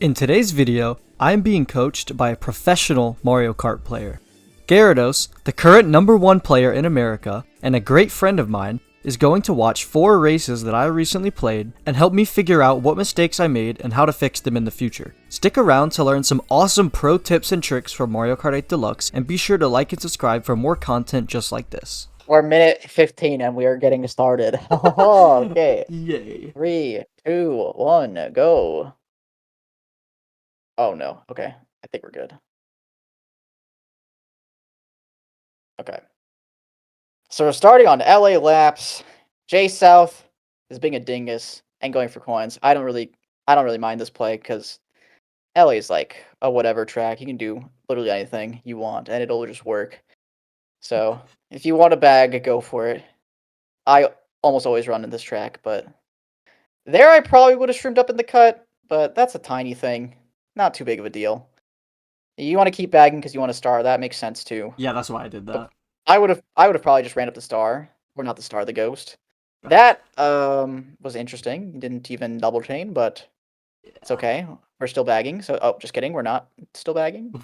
In today's video, I am being coached by a professional Mario Kart player. Gyrodos, the current #1 player in America, and a great friend of mine, is going to watch 4 races that I recently played and help me figure out what mistakes I made and how to fix them in the future. Stick around to learn some awesome pro tips and tricks from Mario Kart 8 Deluxe, and be sure to like and subscribe for more content just like this. We're minute 15 and we are getting started. Okay. Yay. 3, 2, 1, go. Oh no. Okay. I think we're good. Okay. So we're starting on LA laps. J South is being a dingus and going for coins. I don't really mind this play because LA is like a whatever track. You can do literally anything you want and it'll just work. So if you want a bag, go for it. I almost always run in this track, but there I probably would have shroomed up in the cut, but that's a tiny thing. Not too big of a deal. You want to keep bagging because you want a star. That makes sense too. Yeah, that's why I did But that. I would have probably just ran up the star, or not the star, the ghost. That was interesting. You didn't even double chain, but it's okay. We're still bagging. So just kidding. We're not still bagging.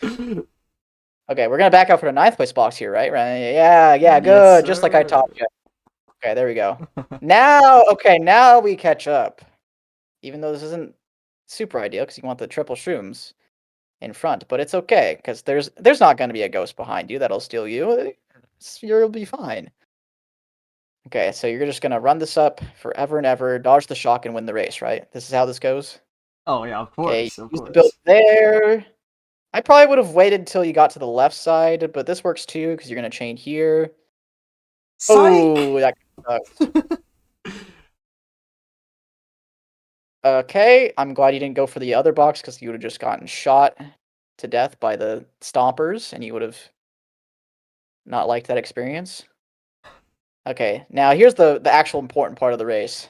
Okay, we're gonna back out for the 9th place box here, right? Right? Yeah, Yes, good. Just like I sir. taught you. Okay, there we go. Now we catch up. Even though this isn't super ideal because you want the triple shrooms in front, but it's okay because there's not going to be a ghost behind you that'll steal you. You'll be fine. Okay, so you're just going to run this up forever and ever, dodge the shock, and win the race, right? This is how this goes. Oh yeah, of Okay, course, of use the build course. there. I probably would have waited until you got to the left side, but this works too because you're going to chain here. Psych! Oh, that sucks. Okay, I'm glad you didn't go for the other box because you would have just gotten shot to death by the stompers and you would have not liked that experience. Okay, now here's the actual important part of the race.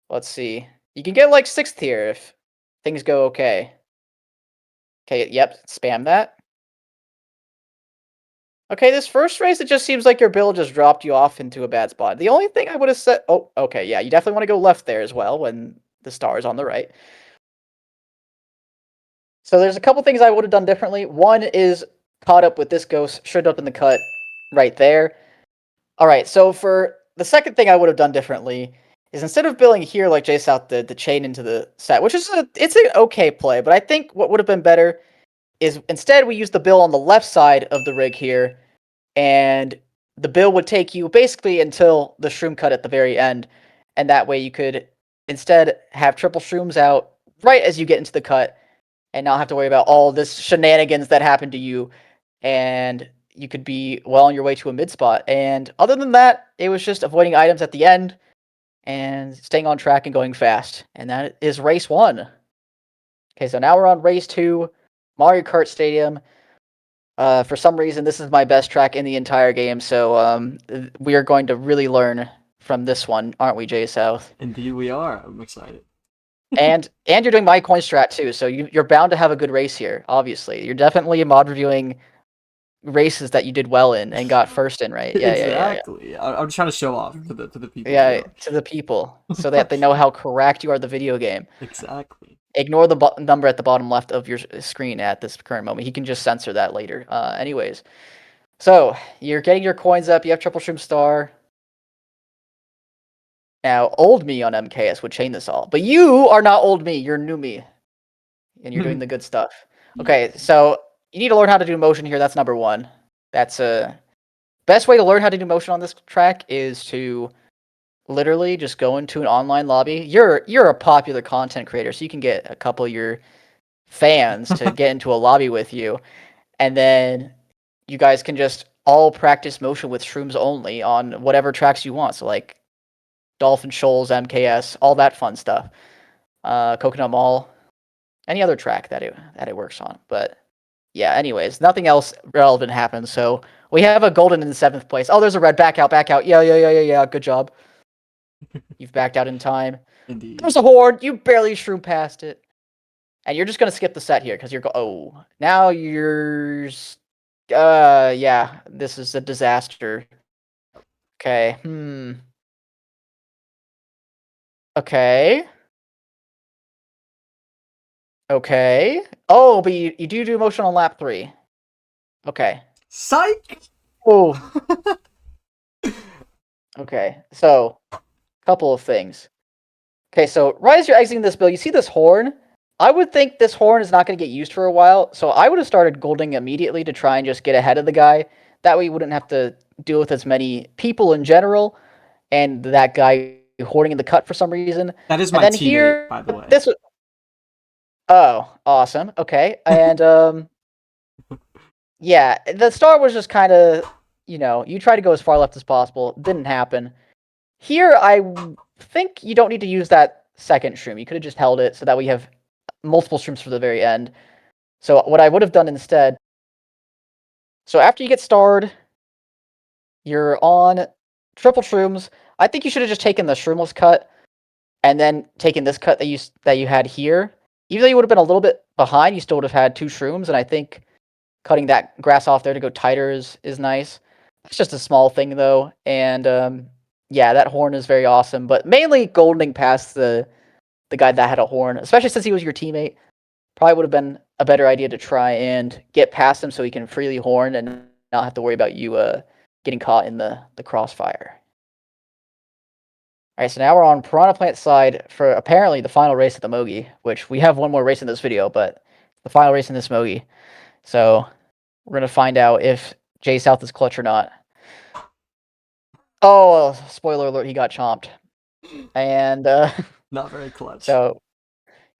Let's see. You can get like 6th here if things go okay. Okay, yep, spam that. Okay, this first race, it just seems like your build just dropped you off into a bad spot. The only thing I would have said... Oh, okay, yeah, you definitely want to go left there as well when the star is on the right. So there's a couple things I would have done differently. One is caught up with this ghost, should have up in the cut right there. All right, so for the second thing I would have done differently is instead of building here like J South did, the chain into the set, which is it's an okay play, but I think what would have been better is instead we use the bill on the left side of the rig here, and the bill would take you basically until the shroom cut at the very end, and that way you could instead have triple shrooms out right as you get into the cut, and not have to worry about all this shenanigans that happened to you, and you could be well on your way to a mid spot. And other than that, it was just avoiding items at the end and staying on track and going fast. And that is race 1. Okay, so now we're on race 2, Mario Kart Stadium. For some reason, this is my best track in the entire game, so we are going to really learn from this one, aren't we, Jay South? Indeed we are. I'm excited. And you're doing my coin strat too, so you're bound to have a good race here. Obviously, you're definitely mod reviewing races that you did well in and got first in, right? Yeah. Exactly. I'm trying to show off to the people, Yeah, to the people so that they know how correct you are the video game. Exactly. Ignore the number at the bottom left of your screen at this current moment. He can just censor that later. Anyways, so you're getting your coins up. You have triple shroom star. Now, old me on MKS would chain this all, but you are not old me. You're new me, and you're doing the good stuff. Okay, Yes. so you need to learn how to do motion here. That's number 1. That's best way to learn how to do motion on this track is to literally just go into an online lobby. You're a popular content creator, so you can get a couple of your fans to get into a lobby with you, and then you guys can just all practice motion with shrooms only on whatever tracks you want. So like Dolphin Shoals, MKS, all that fun stuff. Coconut Mall, any other track that it works on. But yeah, anyways, nothing else relevant happened. So we have a golden in the 7th place. Oh, there's a red. Back out, back out. Yeah. Good job. You've backed out in time. Indeed. There's a horn. You barely shroom past it. And you're just going to skip the set here because you're oh, now you're yeah, this is a disaster. Okay. Okay. Okay. Oh, but you do motion on lap 3. Okay. Psych! Oh. Okay. So, couple of things. Okay, so right as you're exiting this build, you see this horn. I would think this horn is not going to get used for a while, so I would have started golding immediately to try and just get ahead of the guy. That way you wouldn't have to deal with as many people in general, and that guy hoarding in the cut for some reason. That is And my then teammate, here, by the way. this. Oh, awesome. Okay, and yeah, the start was just kind of, you try to go as far left as possible. Didn't happen. Here, I think you don't need to use that second shroom. You could have just held it so that we have multiple shrooms for the very end. So what I would have done instead, so after you get starred, you're on triple shrooms. I think you should have just taken the shroomless cut and then taken this cut that you had here. Even though you would have been a little bit behind, you still would have had 2 shrooms, and I think cutting that grass off there to go tighter is nice. It's just a small thing though, and yeah, that horn is very awesome. But mainly goldening past the guy that had a horn, especially since he was your teammate, probably would have been a better idea to try and get past him so he can freely horn and not have to worry about you getting caught in the crossfire. All right, so now we're on Piranha Plant side for apparently the final race of the Mogi, which we have one more race in this video, but the final race in this Mogi. So we're gonna find out if J South is clutch or not. Oh, spoiler alert, he got chomped. And Not very clutch. so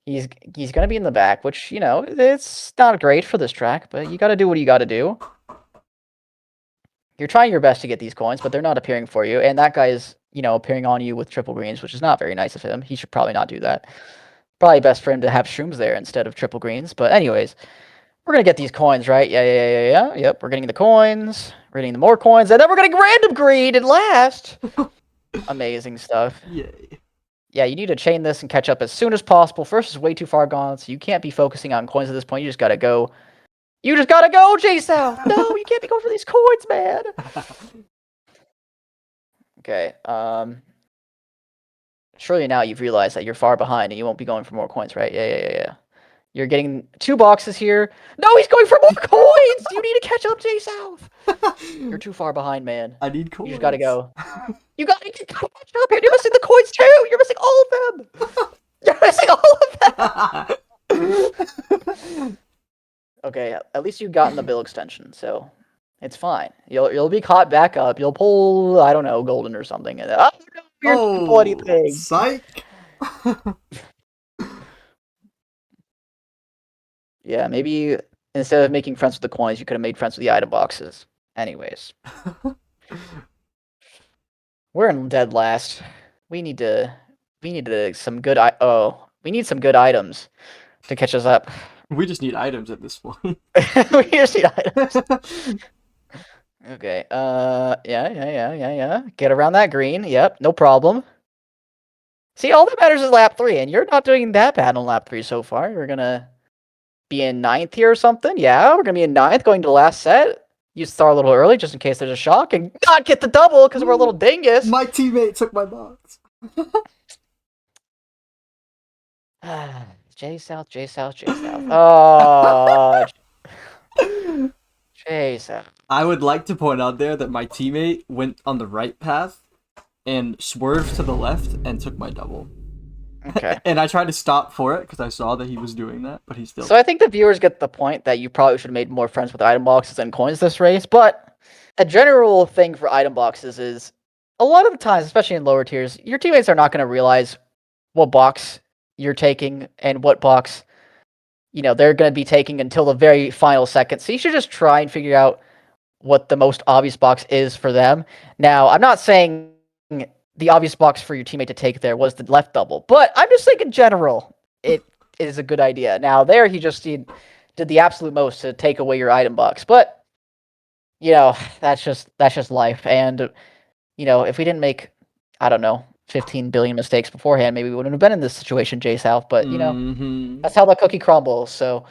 he's gonna be in the back, which, it's not great for this track, but you gotta do what you gotta do. You're trying your best to get these coins, but they're not appearing for you, and that guy is, appearing on you with triple greens, which is not very nice of him. He should probably not do that. Probably best for him to have shrooms there instead of triple greens, but anyways, we're gonna get these coins, right? Yeah. Yep, we're getting the coins. We're getting the more coins, and then we're getting random green at last. Amazing stuff. Yay. Yeah, you need to chain this and catch up as soon as possible. First is way too far gone, so you can't be focusing on coins at this point. You just gotta go. You just gotta go, J-South! No, you can't be going for these coins, man! Okay, surely now you've realized that you're far behind and you won't be going for more coins, right? Yeah. You're getting 2 boxes here. No, he's going for more coins! You need to catch up, J-South! You're too far behind, man. I need coins. You just gotta go. You gotta catch up here! You're missing the coins too! You're missing all of them! You're missing all of them! Okay, at least you've gotten the bill extension, so it's fine. You'll be caught back up. You'll pull, I don't know, golden or something. And, oh, no, you're not pull anything. Psych! Yeah, maybe instead of making friends with the coins, you could have made friends with the item boxes. Anyways. We're in dead last. We need some good we need some good items to catch us up. We just need items at this point. We just need items. Okay. Yeah. Get around that green. Yep, no problem. See, all that matters is lap 3, and you're not doing that bad on lap 3 so far. You're gonna be in 9th here or something. Yeah, we're gonna be in 9th going to the last set. You start a little early just in case there's a shock and not get the double because we're a little dingus. My teammate took my box. J South. Oh, J South. I would like to point out there that my teammate went on the right path and swerved to the left and took my double. Okay. And I tried to stop for it because I saw that he was doing that, but he still. So I think the viewers get the point that you probably should have made more friends with item boxes and coins this race, but a general thing for item boxes is a lot of the times, especially in lower tiers, your teammates are not going to realize what box you're taking and what box they're going to be taking until the very final second. So you should just try and figure out what the most obvious box is for them. Now, I'm not saying the obvious box for your teammate to take there was the left double, but I'm just saying in general, it is a good idea. Now, there he just did the absolute most to take away your item box, but that's just life. And if we didn't make, I don't know, 15 billion mistakes beforehand, maybe we wouldn't have been in this situation, J South. But that's how the cookie crumbles. So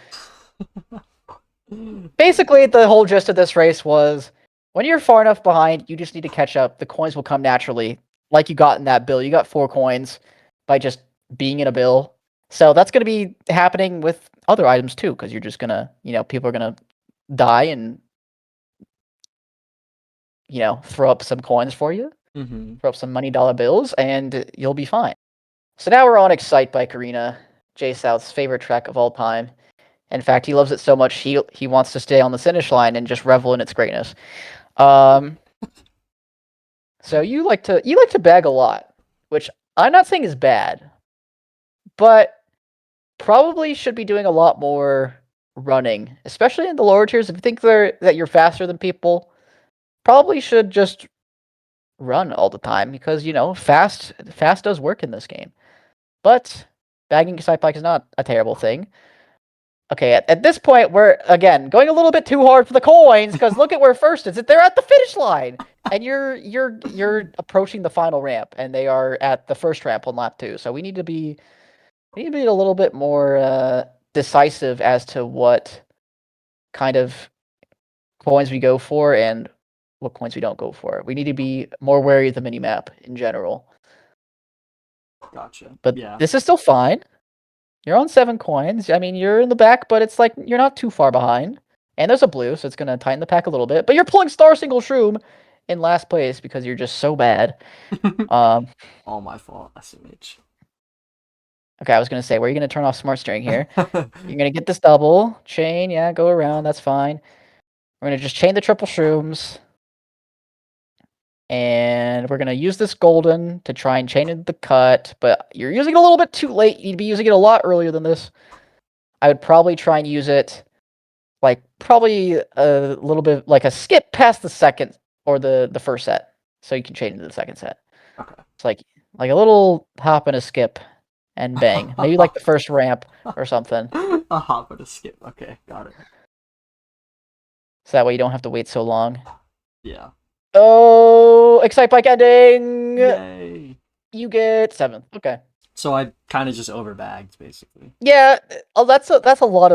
basically, the whole gist of this race was when you're far enough behind, you just need to catch up. The coins will come naturally, like you got in that bill. You got 4 coins by just being in a bill, So that's going to be happening with other items too, because you're just gonna, people are gonna die and throw up some coins for you, Mm-hmm. throw up some money dollar bills, and you'll be fine. So now we're on Excite by Karina, Jay South's favorite track of all time. In fact, he loves it so much he wants to stay on the finish line and just revel in its greatness. Um, so you like to bag a lot, which I'm not saying is bad, but probably should be doing a lot more running, especially in the lower tiers. If you think that you're faster than people, probably should just run all the time because fast does work in this game. But bagging side bike is not a terrible thing. Okay, at this point we're again going a little bit too hard for the coins because look at where first is. They're at the finish line, and you're approaching the final ramp, and they are at the first ramp on lap 2. So we need to be a little bit more decisive as to what kind of coins we go for and what coins we don't go for. We need to be more wary of the mini map in general. Gotcha. But Yeah. this is still fine. You're on 7 coins. I mean, you're in the back, but it's like you're not too far behind. And there's a blue, so it's going to tighten the pack a little bit. But you're pulling Star Single Shroom in last place because you're just so bad. Um, All my fault, SMH. okay, I was going to say, where are you going to turn off Smart Steering here? You're going to get this double. Chain, yeah, go around. That's fine. We're going to just chain the triple Shrooms. And we're going to use this golden to try and chain in the cut. But you're using it a little bit too late. You need to be using it a lot earlier than this. I would probably try and use it like probably a little bit like a skip past the second or the first set, so you can chain into the second set. Okay. It's like a little hop and a skip and bang. Maybe like the first ramp or something. A hop and a skip. Okay, got it. So that way you don't have to wait so long. Yeah. Oh, Excite Bike ending! Yay. You get 7th. Okay. So I kind of just overbagged, basically. Yeah, that's a lot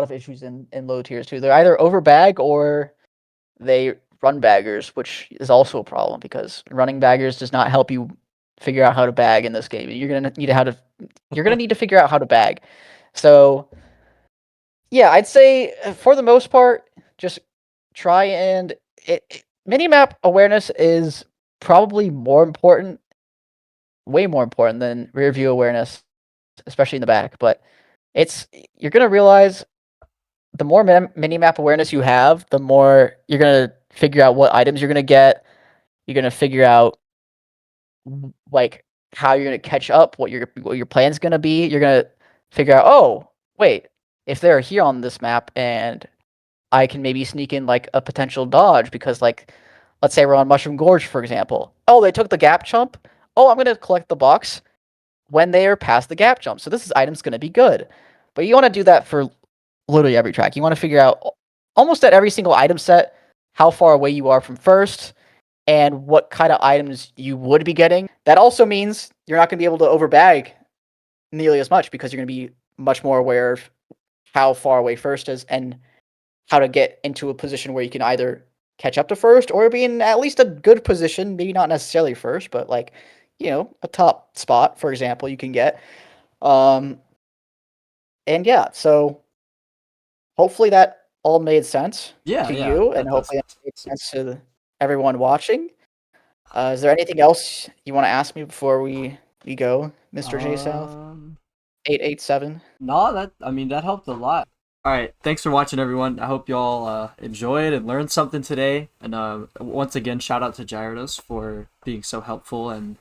of issues in low tiers too. They're either over bag or they run baggers, which is also a problem because running baggers does not help you figure out how to bag in this game. You're gonna need to figure out how to bag. So yeah, I'd say for the most part, just try and minimap awareness is probably more important, way more important than rear view awareness, especially in the back. But you're gonna realize the more minimap awareness you have, the more you're gonna figure out what items you're gonna get. You're gonna figure out like how you're gonna catch up, what your plan's gonna be. You're gonna figure out, oh, wait, if they're here on this map and I can maybe sneak in like a potential dodge because like let's say we're on Mushroom Gorge, for example. Oh, they took the gap jump. Oh, I'm gonna collect the box when they are past the gap jump. So this item's gonna be good. But you want to do that for literally every track. You want to figure out almost at every single item set how far away you are from first and what kind of items you would be getting. That also means you're not going to be able to overbag nearly as much because you're going to be much more aware of how far away first is and how to get into a position where you can either catch up to first or be in at least a good position, maybe not necessarily first, but like, a top spot, for example, you can get. And yeah, so hopefully that all made sense Yeah, to yeah. you, and That does. hopefully it made sense to everyone watching. Is there anything else you want to ask me before we go, Mr. J South? Um, 887. no, that helped a lot. All right, thanks for watching, everyone. I hope y'all enjoyed and learned something today. And once again, shout out to Gyrodos for being so helpful and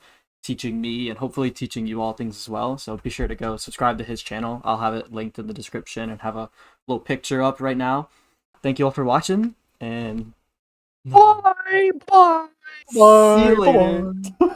teaching me and hopefully teaching you all things as well. So be sure to go subscribe to his channel. I'll have it linked in the description and have a little picture up right now. Thank you all for watching, and Bye, bye, see you bye, later. bye.